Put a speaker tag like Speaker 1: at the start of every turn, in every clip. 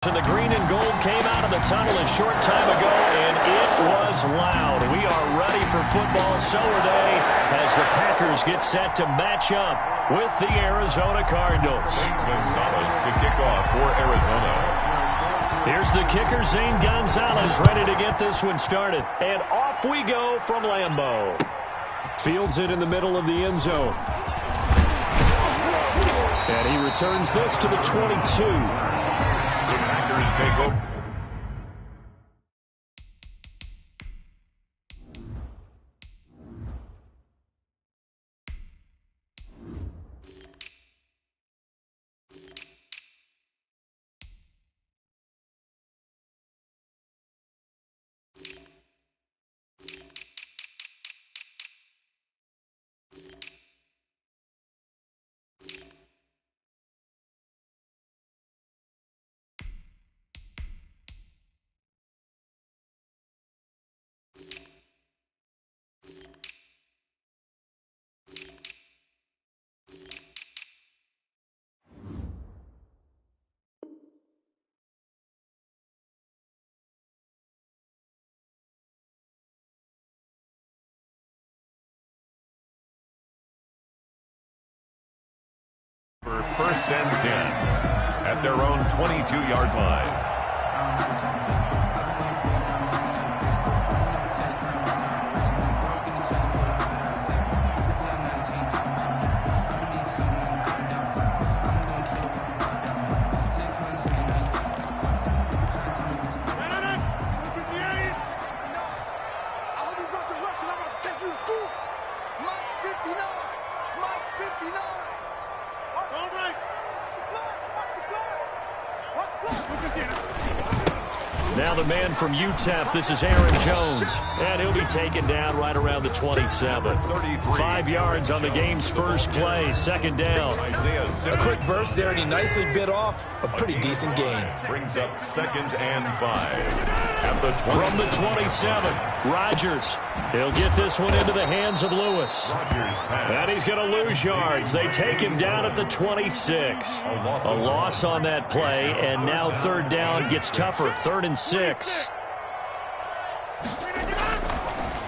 Speaker 1: And the green and gold came out of the tunnel a short time ago, and it was loud. We are ready for football, so are they, as the Packers get set to match up with the Arizona Cardinals.
Speaker 2: Gonzalez to kick off for Arizona.
Speaker 1: Here's the kicker, Zane Gonzalez, ready to get this one started. And off we go from Lambeau. Fields it in the middle of the end zone. And he returns this to the 22.
Speaker 2: Packers take over. For first and 10 at their own 22-yard line.
Speaker 1: Now the man from UTEP, this is Aaron Jones, and he'll be taken down right around the 27. 5 yards on the game's first play, second down.
Speaker 3: A quick burst there, and he nicely bit off a pretty decent gain.
Speaker 2: Brings up second and 5 at the 20.
Speaker 1: From the 27, Rodgers. He'll get this one into the hands of Lewis. And he's going to lose yards. They take him down at the 26. A loss on that play, and now third down gets tougher. 3rd and 6.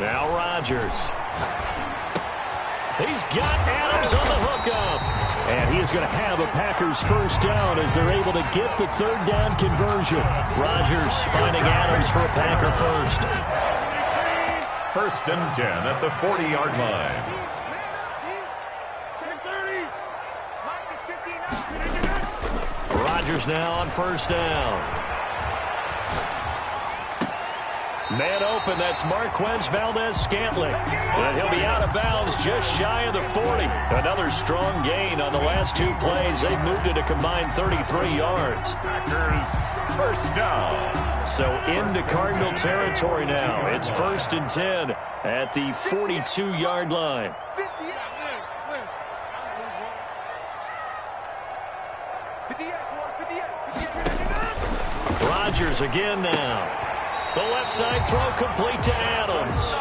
Speaker 1: Now Rodgers. He's got Adams on the hookup. And he is going to have a Packers first down as they're able to get the third down conversion. Rodgers finding Adams for a Packer first.
Speaker 2: First and 10 at the 40-yard line.
Speaker 1: Rodgers now on first down. Man open, that's Marquez Valdez-Scantling. And he'll be out of bounds just shy of the 40. Another strong gain on the last 2 plays. They've moved it a combined 33 yards.
Speaker 2: Packers first down.
Speaker 1: So into Cardinal territory now. It's first and 10 at the 42-yard line. Rodgers again now. The left side throw complete to Adams.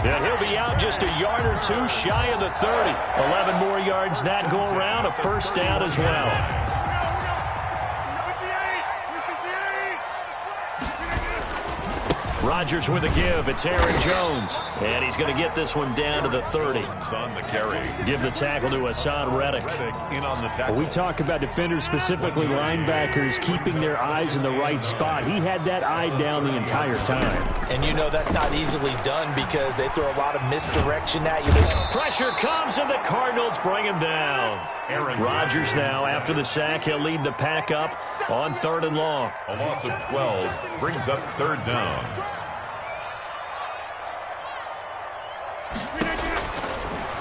Speaker 1: And he'll be out just a yard or 2 shy of the 30. 11 more yards that go around, a first down as well. Rodgers with a give. It's Aaron Jones. And he's going to get this one down to the 30.
Speaker 2: On the carry.
Speaker 1: Give the tackle to Hassan Reddick.
Speaker 2: In on the tackle.
Speaker 4: We talk about defenders, specifically linebackers, keeping their eyes in the right spot. He had that eye down the entire time.
Speaker 3: And you know that's not easily done because they throw a lot of misdirection at you.
Speaker 1: Pressure comes, and the Cardinals bring him down. Rodgers now, after the sack, he'll lead the pack up on 3rd and long.
Speaker 2: A loss of 12 brings up 3rd down.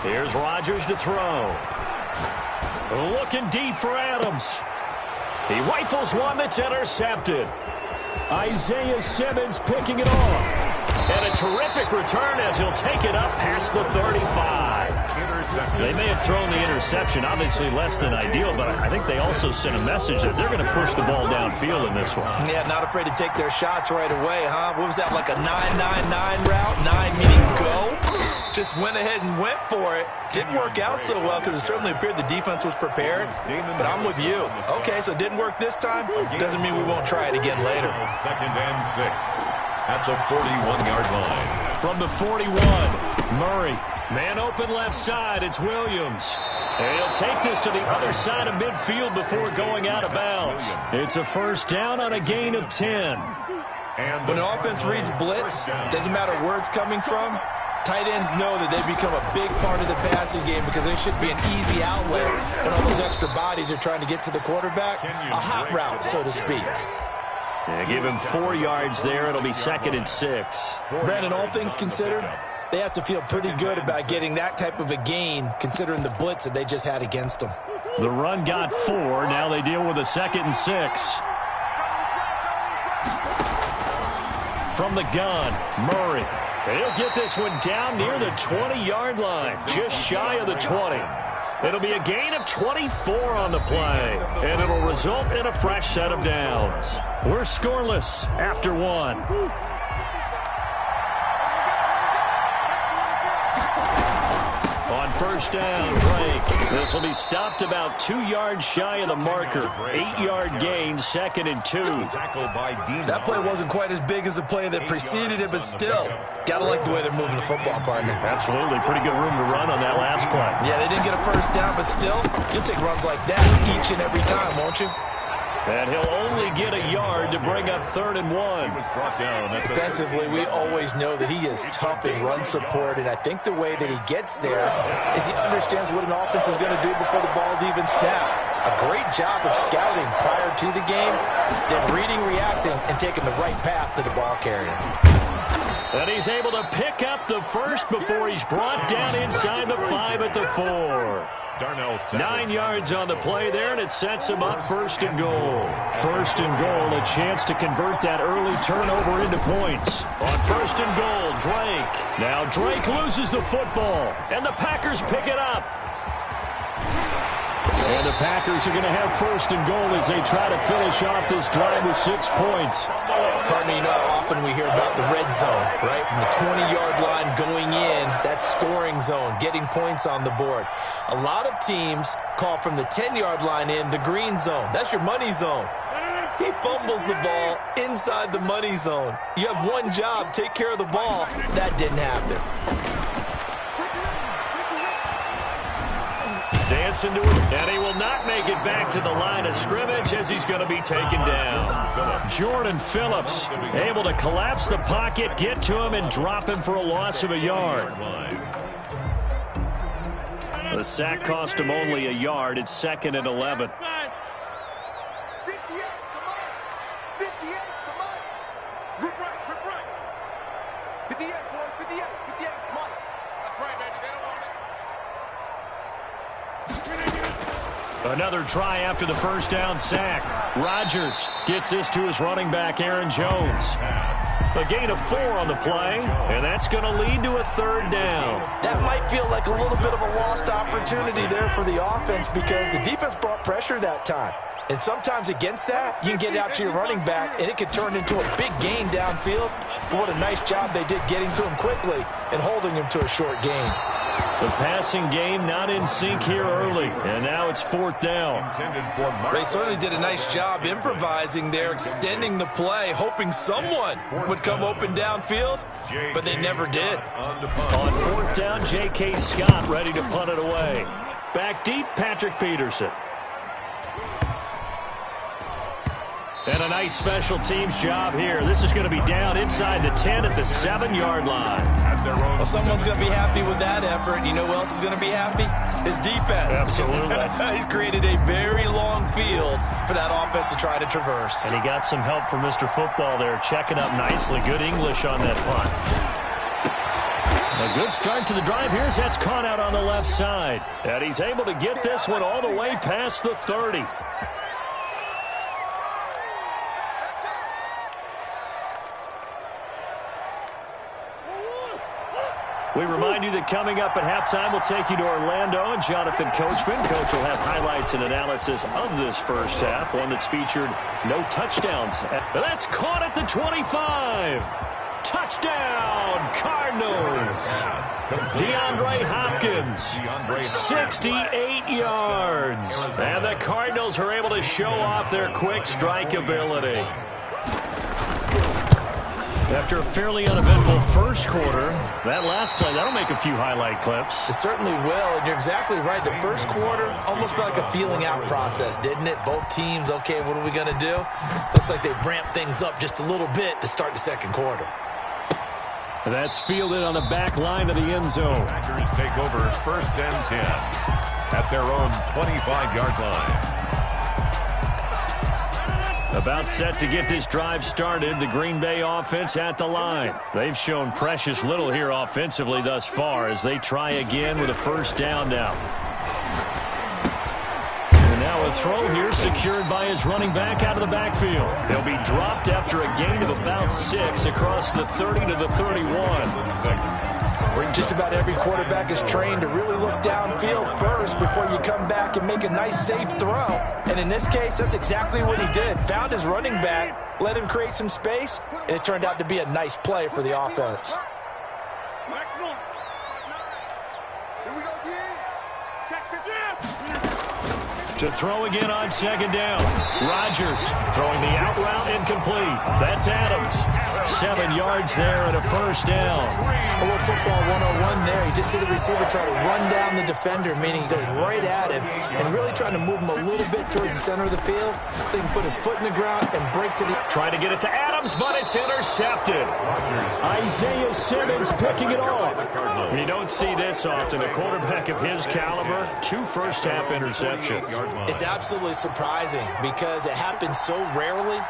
Speaker 1: Here's Rodgers to throw. Looking deep for Adams. He rifles one that's intercepted.
Speaker 4: Isaiah Simmons picking it off.
Speaker 1: And a terrific return as he'll take it up past the 35. They may have thrown the interception, obviously less than ideal, but I think they also sent a message that they're going to push the ball downfield in this one.
Speaker 3: Yeah, not afraid to take their shots right away, huh? What was that, like a 9-9-9 route? 9 meaning go? Just went ahead and went for it. Didn't work out so well because it certainly appeared the defense was prepared. But I'm with you. Okay, so it didn't work this time. Doesn't mean we won't try it again later.
Speaker 2: 2nd and 6 at the 41-yard line.
Speaker 1: From the 41, Murray. Man open left side, it's Williams. And he'll take this to the other side of midfield before going out of bounds. It's a first down on a gain of 10.
Speaker 3: When an offense reads blitz, doesn't matter where it's coming from, tight ends know that they become a big part of the passing game because they should be an easy outlet when all those extra bodies are trying to get to the quarterback. A hot route, so to speak.
Speaker 1: Yeah, give him 4 yards there. It'll be 2nd and 6.
Speaker 3: Brandon, all things considered, they have to feel pretty good about getting that type of a gain considering the blitz that they just had against them.
Speaker 1: The run got 4. Now they deal with a 2nd and 6. From the gun, Murray. He'll get this one down near the 20-yard line, just shy of the 20. It'll be a gain of 24 on the play, and it'll result in a fresh set of downs. We're scoreless after 1. On first down, Drake. This will be stopped about 2 yards shy of the marker. 8-yard gain, 2nd and 2.
Speaker 3: That play wasn't quite as big as the play that preceded it, but still, gotta like the way they're moving the football, partner.
Speaker 1: Absolutely. Pretty good room to run on that last play.
Speaker 3: Yeah, they didn't get a first down, but still, you'll take runs like that each and every time, won't you?
Speaker 1: And he'll only get a yard to bring up 3rd and 1.
Speaker 3: Defensively, we always know that he is tough in run support, and I think the way that he gets there is he understands what an offense is going to do before the ball's even snapped. A great job of scouting prior to the game, then reading, reacting, and taking the right path to the ball carrier.
Speaker 1: And he's able to pick up the first before he's brought down inside the 5 at the 4. 9 yards on the play there, and it sets him up 1st and goal. 1st and goal, a chance to convert that early turnover into points. On 1st and goal, Drake. Now Drake loses the football, and the Packers pick it up. And the Packers are going to have 1st and goal as they try to finish off this drive with 6 points.
Speaker 3: Pardon me, you know how often we hear about the red zone, right? From the 20-yard line going in, that scoring zone, getting points on the board. A lot of teams call from the 10-yard line in the green zone. That's your money zone. He fumbles the ball inside the money zone. You have one job, take care of the ball. That didn't happen.
Speaker 1: Dancing to it, and he will not make it back to the line of scrimmage as he's going to be taken down. Jordan Phillips able to collapse the pocket, get to him, and drop him for a loss of a yard. The sack cost him only a yard. It's 2nd and 11. Another try after the first down sack. Rodgers gets this to his running back, Aaron Jones. A gain of 4 on the play, and that's going to lead to a 3rd down.
Speaker 3: That might feel like a little bit of a lost opportunity there for the offense because the defense brought pressure that time. And sometimes against that, you can get it out to your running back, and it could turn into a big gain downfield. But what a nice job they did getting to him quickly and holding him to a short gain.
Speaker 1: The passing game not in sync here early, and now it's 4th down.
Speaker 3: They certainly did a nice job improvising there, extending the play, hoping someone would come open downfield, but they never did.
Speaker 1: On 4th down, J.K. Scott ready to punt it away. Back deep, Patrick Peterson. And a nice special teams job here. This is going to be down inside the 10 at the 7-yard line.
Speaker 3: Well, someone's going to be happy with that effort. You know who else is going to be happy? His defense.
Speaker 1: Absolutely.
Speaker 3: He's created a very long field for that offense to try to traverse.
Speaker 1: And he got some help from Mr. Football there, checking up nicely. Good English on that punt. A good start to the drive. Here's that's caught out on the left side. And he's able to get this one all the way past the 30. We remind you that coming up at halftime, we'll take you to Orlando and Jonathan Coachman. Coach will have highlights and analysis of this first half, one that's featured no touchdowns. But that's caught at the 25. Touchdown, Cardinals. DeAndre Hopkins, 68 yards. And the Cardinals are able to show off their quick strike ability. After a fairly uneventful first quarter, that last play, that'll make a few highlight clips.
Speaker 3: It certainly will, and you're exactly right. The first quarter almost felt like a feeling out process, didn't it? Both teams, okay, what are we going to do? Looks like they ramped things up just a little bit to start the second quarter.
Speaker 4: That's fielded on the back line of the end zone.
Speaker 2: Packers take over 1st and 10 at their own 25-yard line.
Speaker 1: About set to get this drive started, the Green Bay offense at the line. They've shown precious little here offensively thus far as they try again with a first down now. And now a throw here secured by his running back out of the backfield. He'll be dropped after a gain of about 6 across the 30 to the 31.
Speaker 5: Just about every quarterback is trained to really look downfield first before you come back and make a nice, safe throw. And in this case, that's exactly what he did. Found his running back, let him create some space, and it turned out to be a nice play for the offense.
Speaker 1: To throw again on second down. Rodgers throwing the out route incomplete. That's Adams. 7 yards there and a first down.
Speaker 3: A little football 101 there. You just see the receiver try to run down the defender, meaning he goes right at him and really trying to move him a little bit towards the center of the field so he can put his foot in the ground and break to the...
Speaker 1: Trying to get it to Adams, but it's intercepted.
Speaker 4: Isaiah Simmons picking it off.
Speaker 1: You don't see this often. A quarterback of his caliber, 2 first-half interceptions.
Speaker 3: It's absolutely surprising because it happens so rarely.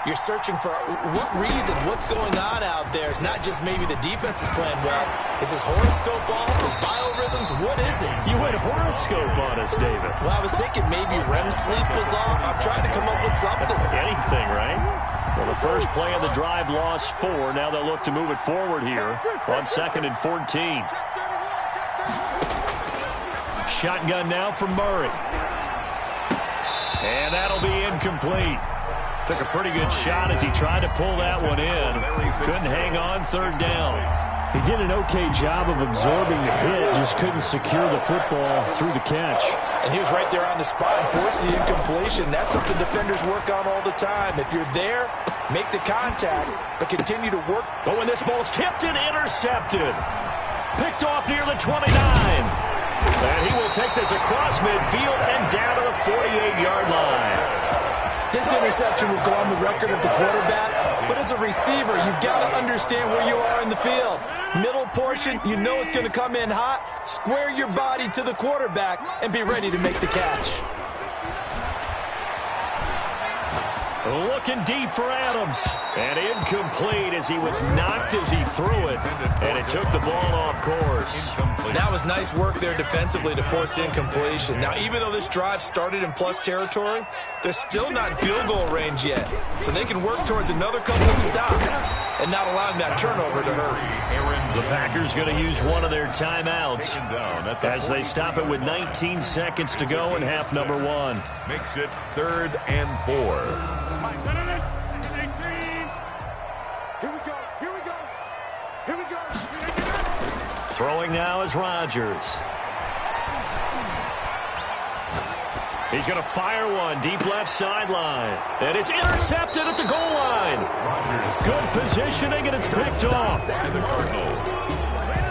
Speaker 3: You're searching for what reason, what's going on out there. It's not just maybe the defense is playing well. Is his horoscope off? His biorhythms? What is it?
Speaker 1: You went horoscope on us, David.
Speaker 3: Well, I was thinking maybe REM sleep was off. I'm trying to come up with something.
Speaker 1: Anything, right? Well, the first play of the drive lost 4. Now they'll look to move it forward here on 2nd and 14. Shotgun now from Murray. And that'll be incomplete. Took a pretty good shot as he tried to pull that one in. Couldn't hang on 3rd down.
Speaker 4: He did an okay job of absorbing the hit, just couldn't secure the football through the catch.
Speaker 5: And he was right there on the spot and forced the incompletion. That's something defenders work on all the time. If you're there, make the contact, but continue to work.
Speaker 1: Oh, and this ball's tipped and intercepted. Picked off near the 29. And he will take this across midfield and down to the 48-yard line.
Speaker 5: This interception will go on the record of the quarterback, but as a receiver, you've got to understand where you are in the field. Middle portion, you know it's going to come in hot. Square your body to the quarterback and be ready to make the catch.
Speaker 1: Looking deep for Adams. And incomplete as he was knocked as he threw it. And it took the ball off course.
Speaker 3: That was nice work there defensively to force incompletion. Now, even though this drive started in plus territory, they're still not in field goal range yet. So they can work towards another couple of stops and not allowing that turnover to hurt.
Speaker 1: The Packers going to use one of their timeouts as they stop it with 19 seconds to go in half number 1.
Speaker 2: Makes it 3rd and 4.
Speaker 1: Throwing now is Rodgers. He's going to fire one deep left sideline. And it's intercepted at the goal line. Good positioning, and it's picked off.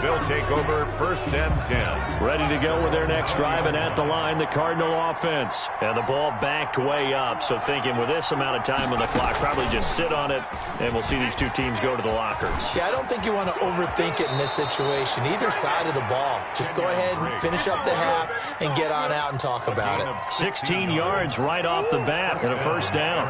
Speaker 2: They'll take over 1st and 10.
Speaker 1: Ready to go with their next drive, and at the line, the Cardinal offense. And the ball backed way up, so thinking with this amount of time on the clock, probably just sit on it, and we'll see these two teams go to the lockers.
Speaker 3: Yeah, I don't think you want to overthink it in this situation, either side of the ball. Just go ahead and finish up the half and get on out and talk about it.
Speaker 1: 16 yards right off the bat and a first down.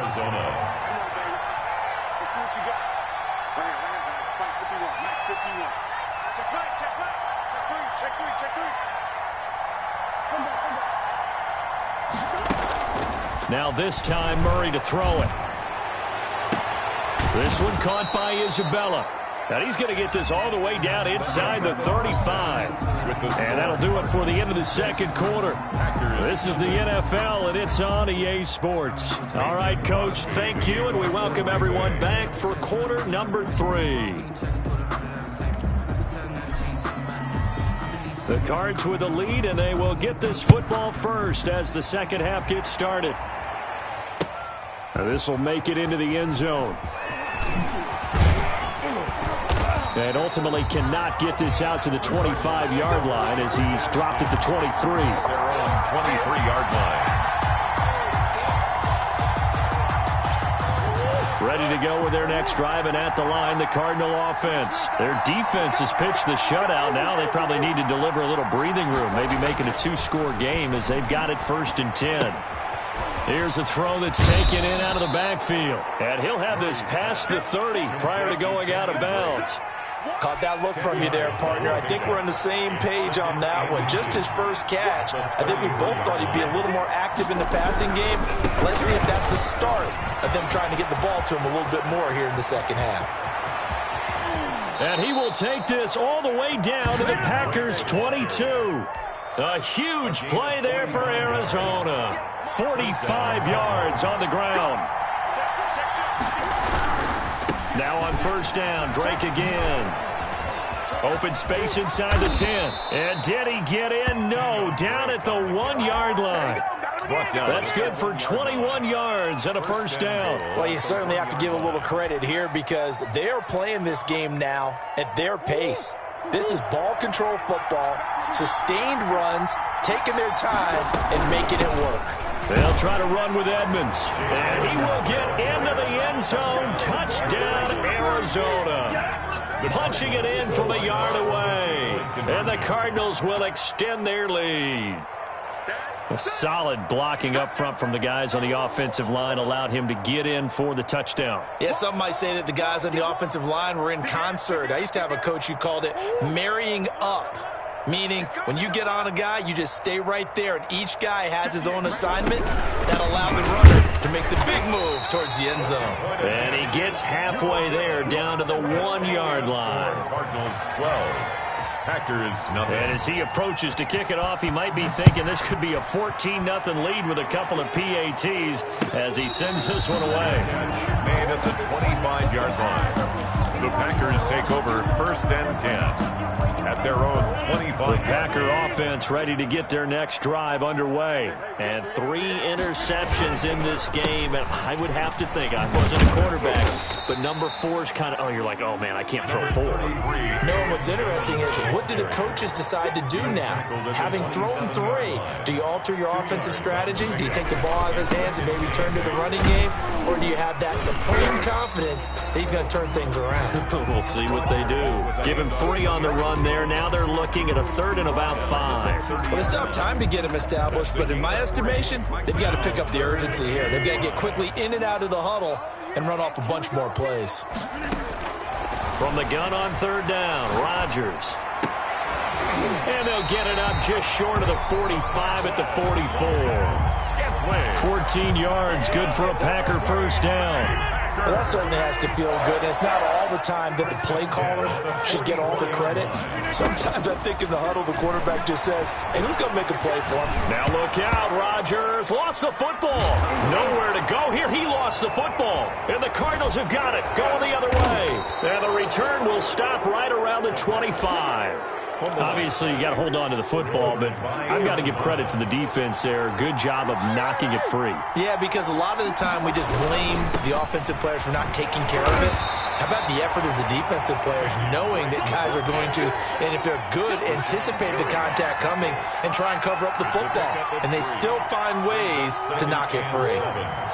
Speaker 1: Now this time Murray to throw it. This one caught by Isabella. And he's going to get this all the way down inside the 35. And that'll do it for the end of the second quarter. This is the NFL, and it's on EA Sports. All right, Coach, thank you, and we welcome everyone back for quarter number 3. The Cards with the lead, and they will get this football first as the second half gets started. This will make it into the end zone. And ultimately cannot get this out to the 25-yard line as he's dropped at the 23.
Speaker 2: Their own 23-yard line.
Speaker 1: Ready to go with their next drive, and at the line, the Cardinal offense. Their defense has pitched the shutout. Now they probably need to deliver a little breathing room, maybe make it a 2-score game as they've got it 1st and 10. Here's a throw that's taken in out of the backfield. And he'll have this past the 30 prior to going out of bounds.
Speaker 5: Caught that look from you there, partner. I think we're on the same page on that one. Just his first catch. I think we both thought he'd be a little more active in the passing game. Let's see if that's the start of them trying to get the ball to him a little bit more here in the second half.
Speaker 1: And he will take this all the way down to the Packers' 22. A huge play there for Arizona. 45 yards on the ground. Now on first down, Drake again. Open space inside the 10. And did he get in? No, down at the 1-yard line. That's good for 21 yards and a first down.
Speaker 5: Well, you certainly have to give a little credit here because they are playing this game now at their pace. This is ball control football, sustained runs, taking their time, and making it work.
Speaker 1: They'll try to run with Edmonds. And he will get into the end zone. Touchdown, Arizona. Punching it in from a yard away. And the Cardinals will extend their lead. A solid blocking up front from the guys on the offensive line allowed him to get in for the touchdown.
Speaker 5: Yeah, some might say that the guys on the offensive line were in concert. I used to have a coach who called it marrying up. Meaning, when you get on a guy, you just stay right there, and each guy has his own assignment. That allowed the runner to make the big move towards the end zone.
Speaker 1: And he gets halfway there, down to the 1-yard line.
Speaker 2: Cardinals 12, Packers nothing.
Speaker 1: And as he approaches to kick it off, he might be thinking this could be a 14-0 lead with a couple of PATs as he sends this one away.
Speaker 2: Made at the 25-yard line. The Packers take over 1st and 10. At their own 25.
Speaker 1: The Packer offense ready to get their next drive underway. And 3 interceptions in this game. And I would have to think, I wasn't a quarterback, but number 4 is kind of, you're like, oh, man, I can't throw 4.
Speaker 5: No, and what's interesting is what do the coaches decide to do now? Having thrown 3, do you alter your offensive strategy? Do you take the ball out of his hands and maybe turn to the running game? Or do you have that supreme confidence that he's going to turn things around?
Speaker 1: We'll see what they do. Give him 3 on the run there. Now they're looking at a 3rd and about 5.
Speaker 5: Well, they still have time to get him established, but in my estimation, they've got to pick up the urgency here. They've got to get quickly in and out of the huddle and run off a bunch more plays.
Speaker 1: From the gun on 3rd down, Rodgers. And they'll get it up just short of the 45 at the 44. 14 yards, good for a Packer first down.
Speaker 5: Well, that certainly has to feel good. And it's not all the time that the play caller should get all the credit. Sometimes I think in the huddle, the quarterback just says, hey, who's going to make a play for him?
Speaker 1: Now look out, Rodgers lost the football. Nowhere to go here. He lost the football. And the Cardinals have got it. Going the other way. And the return will stop right around the 25. Obviously, you got to hold on to the football, but I've got to give credit to the defense there. Good job of knocking it free.
Speaker 5: Yeah, because a lot of the time we just blame the offensive players for not taking care of it. How about the effort of the defensive players knowing that guys are going to, and if they're good, anticipate the contact coming and try and cover up the football. And they still find ways to knock it free.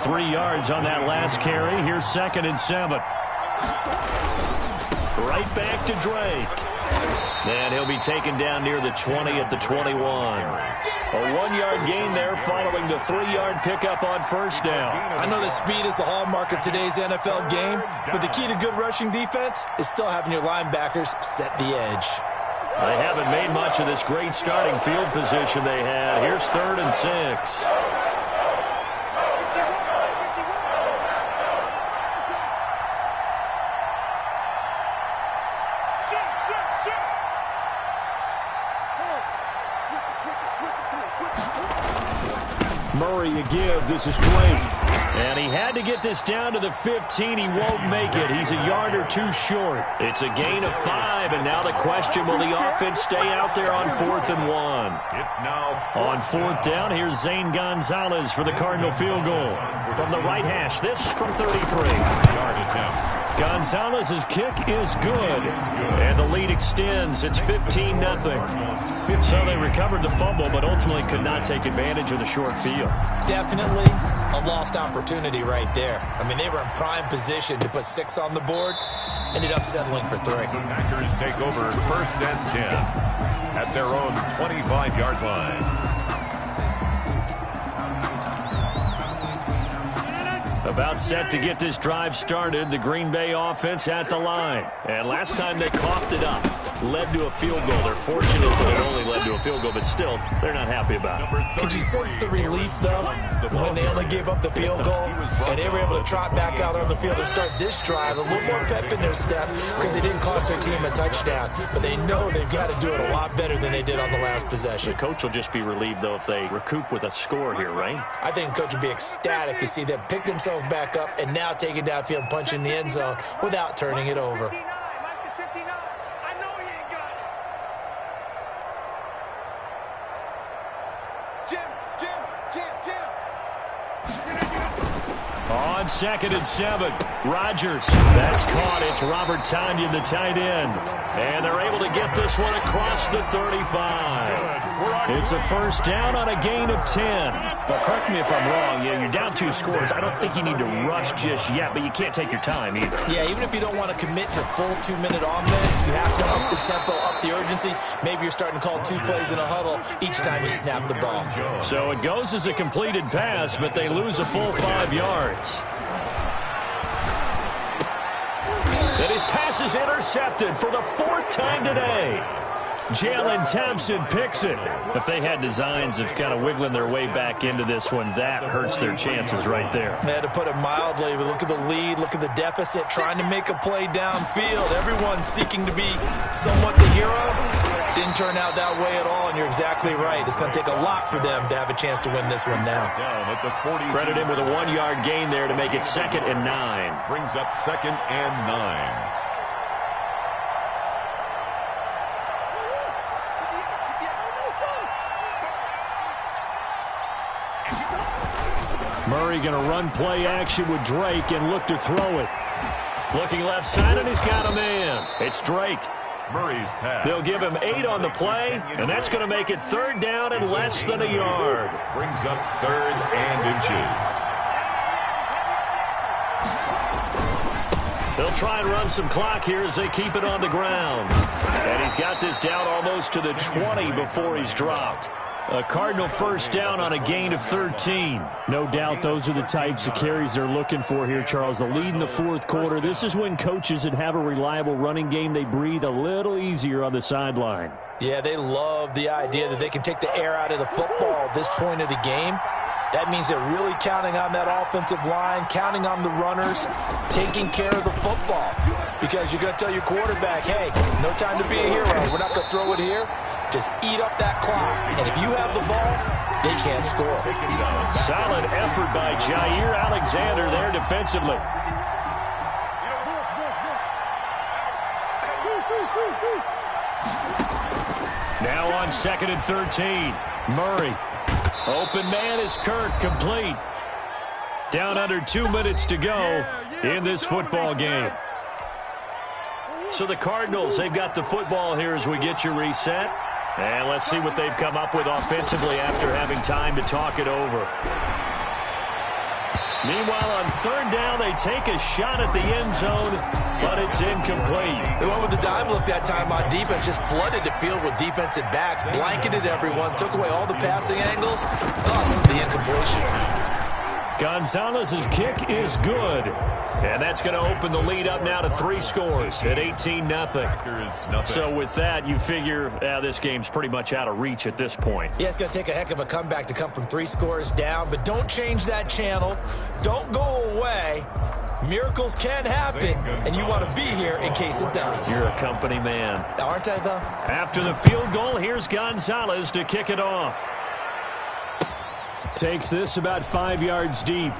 Speaker 1: 3 yards on that last carry. Here's 2nd and 7. Right back to Drake. And he'll be taken down near the 20 at the 21. A 1-yard gain there following the 3-yard pickup on first down.
Speaker 5: I know that speed is the hallmark of today's NFL game, but the key to good rushing defense is still having your linebackers set the edge.
Speaker 1: They haven't made much of this great starting field position they had. Here's 3rd and 6.
Speaker 4: Murray a give. This is Drake.
Speaker 1: And he had to get this down to the 15. He won't make it. He's a yard or two short. It's a gain of 5, and now the question, will the offense stay out there on 4th and 1?
Speaker 2: It's now
Speaker 1: on 4th down. Here's Zane Gonzalez for the Cardinal field goal. From the right hash, this from 33.
Speaker 2: yard attempt.
Speaker 1: Gonzalez's kick is good. And the lead extends. It's 15-0. So they recovered the fumble, but ultimately could not take advantage of the short field.
Speaker 3: Definitely a lost opportunity right there. I mean, they were in prime position to put 6 on the board. Ended up settling for 3.
Speaker 2: The Packers take over 1st and 10 at their own 25-yard line.
Speaker 1: About set to get this drive started. The Green Bay offense at the line. And last time they coughed it up. Led to a field goal. They're fortunate that it only led to a field goal, but still, they're not happy about it.
Speaker 3: Could you sense the relief, though, when they only gave up the field goal and they were able to trot back out on the field and start this drive? A little more pep in their step because they didn't cost their team a touchdown. But they know they've got to do it a lot better than they did on the last possession.
Speaker 1: The coach will just be relieved, though, if they recoup with a score here, right?
Speaker 3: I think the coach would be ecstatic to see them pick themselves back up and now take it downfield and punch in the end zone without turning it over.
Speaker 1: On 2nd and 7, Rodgers. That's caught. It's Robert Tonyan, the tight end. And they're able to get this one across the 35. It's a 1st down on a gain of 10.
Speaker 4: Well, correct me if I'm wrong. Yeah, you're down 2 scores. I don't think you need to rush just yet, but you can't take your time either.
Speaker 3: Yeah, even if you don't want to commit to full 2-minute offense, you have to up the tempo, up the urgency. Maybe you're starting to call 2 plays in a huddle each time you snap the ball.
Speaker 1: So it goes as a completed pass, but they lose a full 5 yards. And his pass is intercepted for the 4th time today. Jalen Thompson picks it. If they had designs of kind of wiggling their way back into this one, that hurts their chances right there.
Speaker 3: They had to put it mildly. But look at the lead, look at the deficit, trying to make a play downfield. Everyone seeking to be somewhat the hero. Didn't turn out that way at all, and you're exactly right. It's going to take a lot for them to have a chance to win this one now.
Speaker 1: Credit him with a 1-yard gain there to make it 2nd and 9.
Speaker 2: Brings up 2nd and 9.
Speaker 4: Murray going to run play action with Drake and look to throw it.
Speaker 1: Looking left side, and he's got a man. It's Drake.
Speaker 2: Murray's pass.
Speaker 1: They'll give him 8 on the play, and that's going to make it 3rd down and less than a yard.
Speaker 2: Brings up 3rd and inches.
Speaker 1: They'll try and run some clock here as they keep it on the ground. And he's got this down almost to the 20 before he's dropped. A Cardinal 1st down on a gain of 13.
Speaker 4: No doubt those are the types of carries they're looking for here, Charles. The lead in the 4th quarter. This is when coaches that have a reliable running game, they breathe a little easier on the sideline.
Speaker 3: Yeah, they love the idea that they can take the air out of the football at this point of the game. That means they're really counting on that offensive line, counting on the runners, taking care of the football. Because you're going to tell your quarterback, hey, no time to be a hero. We're not going to throw it here. Just eat up that clock. And if you have the ball, they can't score.
Speaker 1: Solid effort by Jair Alexander there defensively. Now on 2nd and 13. Murray. Open man is Kirk, complete. Down under 2 minutes to go in this football game. So the Cardinals, they've got the football here as we get you reset. And let's see what they've come up with offensively after having time to talk it over. Meanwhile, on 3rd down, they take a shot at the end zone, but it's incomplete.
Speaker 3: They went with the dime look that time on defense, just flooded the field with defensive backs, blanketed everyone, took away all the passing angles, thus the incompletion.
Speaker 1: Gonzalez's kick is good. And that's going to open the lead up now to 3 scores at 18-0. So with that, you figure this game's pretty much out of reach at this point.
Speaker 3: Yeah, it's going to take a heck of a comeback to come from 3 scores down, but don't change that channel. Don't go away. Miracles can happen, and you want to be here in case it does.
Speaker 1: You're a company man.
Speaker 3: Aren't I, though?
Speaker 1: After the field goal, here's Gonzalez to kick it off.
Speaker 4: Takes this about 5 yards deep.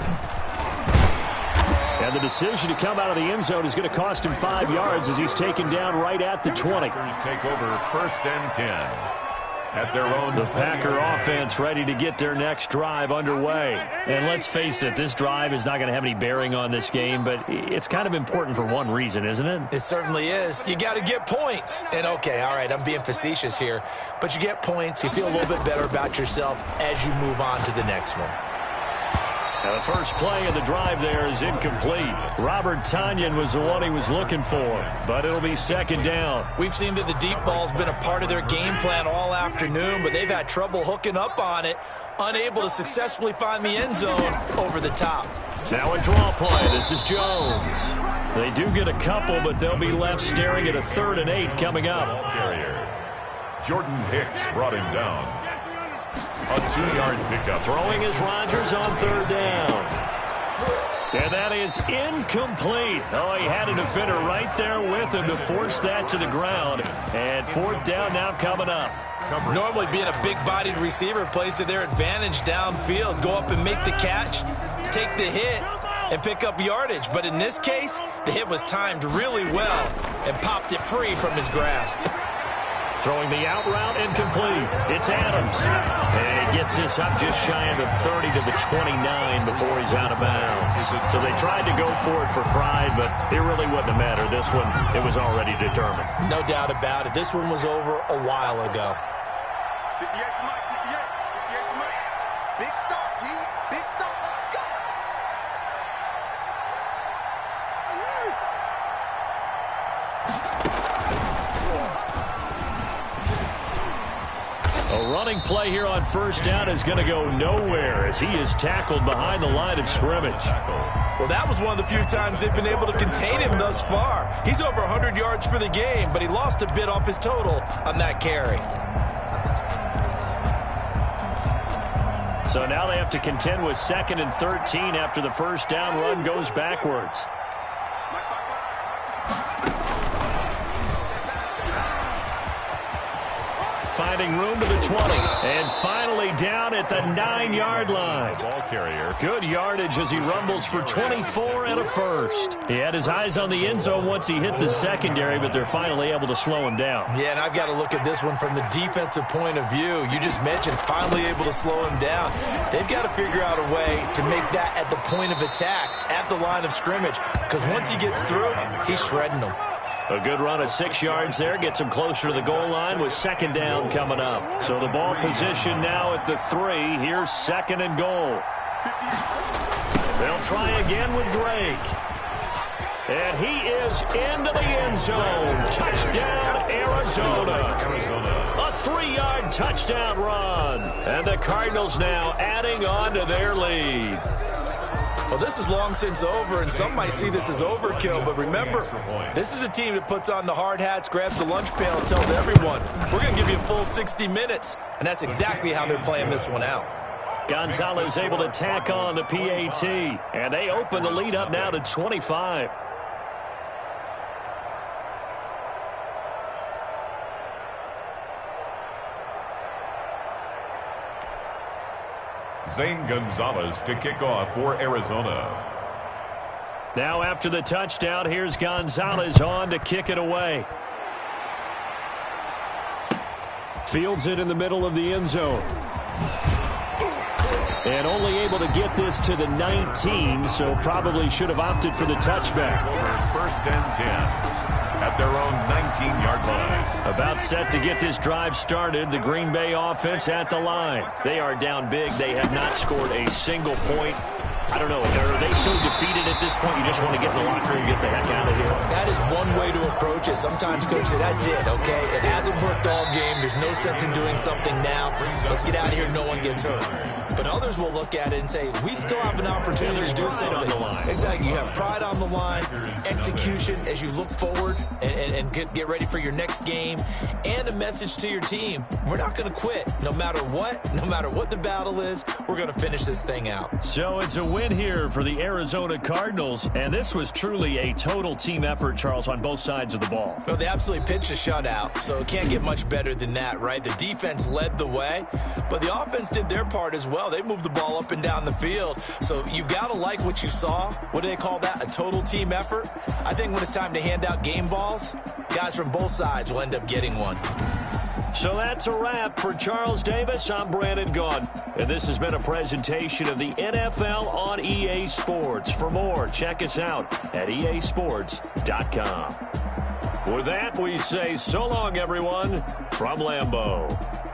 Speaker 4: And the decision to come out of the end zone is going to cost him 5 yards as he's taken down right at the 20.
Speaker 2: Take over 1st and 10 at their own.
Speaker 1: The Packer offense ready to get their next drive underway. And let's face it, this drive is not going to have any bearing on this game, but it's kind of important for one reason, isn't it?
Speaker 3: It certainly is. You got to get points. And, okay, all right, I'm being facetious here, but you get points, you feel a little bit better about yourself as you move on to the next one.
Speaker 1: Now the first play of the drive there is incomplete. Robert Tonyan was the one he was looking for, but it'll be 2nd down.
Speaker 3: We've seen that the deep ball's been a part of their game plan all afternoon, but they've had trouble hooking up on it, unable to successfully find the end zone over the top.
Speaker 1: Now a draw play. This is Jones. They do get a couple, but they'll be left staring at a 3rd and 8 coming up.
Speaker 2: Carrier. Jordan Hicks brought him down. A 2-yard pickup.
Speaker 1: Throwing is Rodgers on 3rd down. And that is incomplete. Oh, he had a defender right there with him to force that to the ground. And 4th down now coming up.
Speaker 3: Normally being a big-bodied receiver plays to their advantage downfield. Go up and make the catch, take the hit, and pick up yardage. But in this case, the hit was timed really well and popped it free from his grasp.
Speaker 1: Throwing the out route, incomplete. It's Adams. And he gets this up just shy of the 30 to the 29 before he's out of bounds. So they tried to go for it for pride, but it really wouldn't have mattered. This one, it was already determined.
Speaker 3: No doubt about it. This one was over a while ago.
Speaker 6: 58 to Mike, 58 to Mike. Big stop, G. Big stop. Let's go.
Speaker 1: A running play here on 1st down is going to go nowhere as he is tackled behind the line of scrimmage.
Speaker 3: Well, that was one of the few times they've been able to contain him thus far. He's over 100 yards for the game, but he lost a bit off his total on that carry.
Speaker 1: So now they have to contend with 2nd and 13 after the 1st down run goes backwards. Finding room to the 20. And finally down at the 9-yard line.
Speaker 2: Ball carrier.
Speaker 1: Good yardage as he rumbles for 24 and a first. He had his eyes on the end zone once he hit the secondary, but they're finally able to slow him down.
Speaker 3: Yeah, and I've got to look at this one from the defensive point of view. You just mentioned finally able to slow him down. They've got to figure out a way to make that at the point of attack, at the line of scrimmage, because once he gets through, he's shredding them.
Speaker 1: A good run of 6 yards there gets him closer to the goal line with 2nd down coming up. So the ball position now at the 3. Here's 2nd and goal. They'll try again with Drake. And he is into the end zone. Touchdown, Arizona. A 3-yard touchdown run. And the Cardinals now adding on to their lead.
Speaker 3: Well, this is long since over, and some might see this as overkill, but remember, this is a team that puts on the hard hats, grabs the lunch pail, and tells everyone, we're going to give you a full 60 minutes, and that's exactly how they're playing this one out.
Speaker 1: Gonzalez able to tack on the PAT, and they open the lead up now to 25.
Speaker 2: Zane Gonzalez to kick off for Arizona.
Speaker 1: Now after the touchdown, here's Gonzalez on to kick it away.
Speaker 4: Fields it in the middle of the end zone. And only able to get this to the 19, so probably should have opted for the touchback.
Speaker 2: Over 1st and 10 at their own 19-yard line.
Speaker 1: About set to get this drive started. The Green Bay offense at the line. They are down big. They have not scored a single point. I don't know. Are they so defeated at this point you just want to get in the locker room and get the heck out of here?
Speaker 3: That is one way to approach it. Sometimes coaches say, that's it, okay? It hasn't worked all game. There's no sense in doing something now. Let's get out of here. No one gets hurt. But others will look at it and say, we still have an opportunity to do something.
Speaker 1: On the line.
Speaker 3: Exactly. You have pride on the line, execution as you look forward and get ready for your next game, and a message to your team. We're not going to quit. No matter what the battle is, we're going to finish this thing out.
Speaker 1: So it's a win here for the Arizona Cardinals, and this was truly a total team effort, Charles, on both both sides of the ball.
Speaker 3: Well, they absolutely pitched a shutout, so it can't get much better than that, right? The defense led the way, but the offense did their part as well. They moved the ball up and down the field, so you've got to like what you saw. What do they call that? A total team effort? I think when it's time to hand out game balls, guys from both sides will end up getting one.
Speaker 1: So that's a wrap for Charles Davis. I'm Brandon Gaudin, and this has been a presentation of the NFL on EA Sports. For more, check us out at easports.com. With that, we say so long, everyone, from Lambeau.